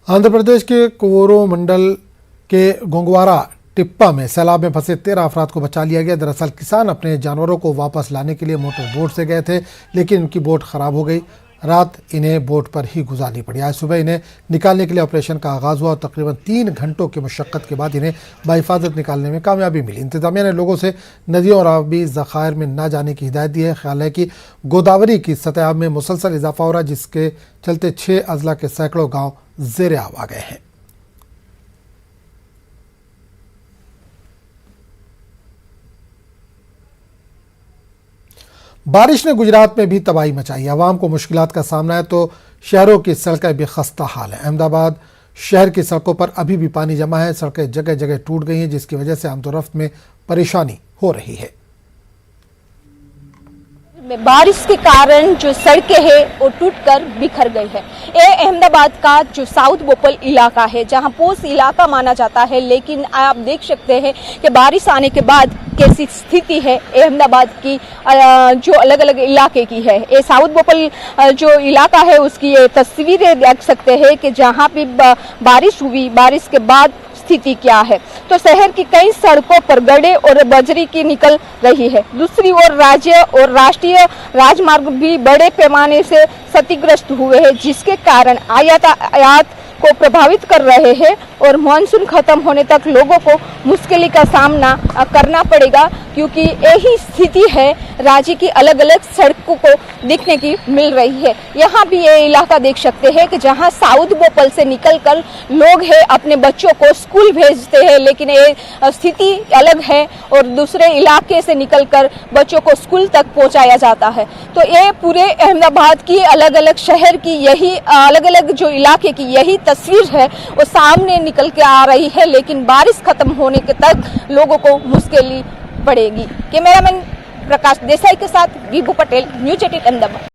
आंध्र प्रदेश के कोरोमंडल के गोंगवारा टिप्पा में सैलाब में फंसे 13 अफराद को बचा लिया गया। दरअसल किसान अपने जानवरों को वापस लाने के लिए मोटर बोट से गए थे, लेकिन उनकी बोट खराब हो गई। रात इन्हें बोट पर ही गुजारनी पड़ी। आज सुबह इन्हें निकालने के लिए ऑपरेशन का आगाज हुआ और तकरीबन 3 घंटों की मशक्कत के बाद इन्हें बाहिफाजत निकालने में कामयाबी मिली। इंतजामिया ने लोगों से नदियों और आबी ज़खायर में न जाने की हिदायत दी है। ख्याल है कि गोदावरी की सतह में मुसलसल इजाफा हो रहा है, जिसके चलते 6 अजला के सैकड़ों गाँव ज़ेर आब आ गए हैं। बारिश ने गुजरात में भी तबाही मचाई। आवाम को मुश्किलात का सामना है तो शहरों की सड़कें भी खस्ता हाल है। अहमदाबाद शहर की सड़कों पर अभी भी पानी जमा है। सड़कें जगह जगह टूट गई हैं, जिसकी वजह से आमदोरफ्त में परेशानी हो रही है। बारिश के कारण जो सड़कें हैं वो टूटकर बिखर गई है। ये अहमदाबाद का जो साउथ बोपल इलाका है, जहां पोस्ट इलाका माना जाता है, लेकिन आप देख सकते हैं कि बारिश आने के बाद कैसी स्थिति है अहमदाबाद की जो अलग अलग इलाके की है। ये साउथ बोपल जो इलाका है उसकी ये तस्वीरें देख सकते हैं कि जहां भी बारिश हुई, बारिश के बाद स्थिति क्या है। तो शहर की कई सड़कों पर गड्ढे और बजरी की निकल रही है। दूसरी ओर राज्य और राष्ट्रीय राजमार्ग भी बड़े पैमाने से क्षतिग्रस्त हुए हैं, जिसके कारण आयात को प्रभावित कर रहे हैं और मानसून खत्म होने तक लोगों को मुश्किल का सामना करना पड़ेगा, क्योंकि यही स्थिति है राज्य की अलग अलग सड़कों को देखने की मिल रही है। यहाँ भी ये इलाका देख सकते हैं कि जहाँ साउथ बोपल से निकलकर लोग हैं अपने बच्चों को स्कूल भेजते हैं, लेकिन ये स्थिति अलग है और दूसरे इलाके से निकलकर बच्चों को स्कूल तक पहुँचाया जाता है। तो ये पूरे अहमदाबाद की अलग अलग शहर की यही अलग अलग जो इलाके की यही तस्वीर है वो सामने निकल के आ रही है, लेकिन बारिश खत्म होने के तक लोगों को मुश्किल पड़ेगी। कैमरामैन प्रकाश देसाई के साथ विभू पटेल, न्यूज़ 18 अहमदाबाद।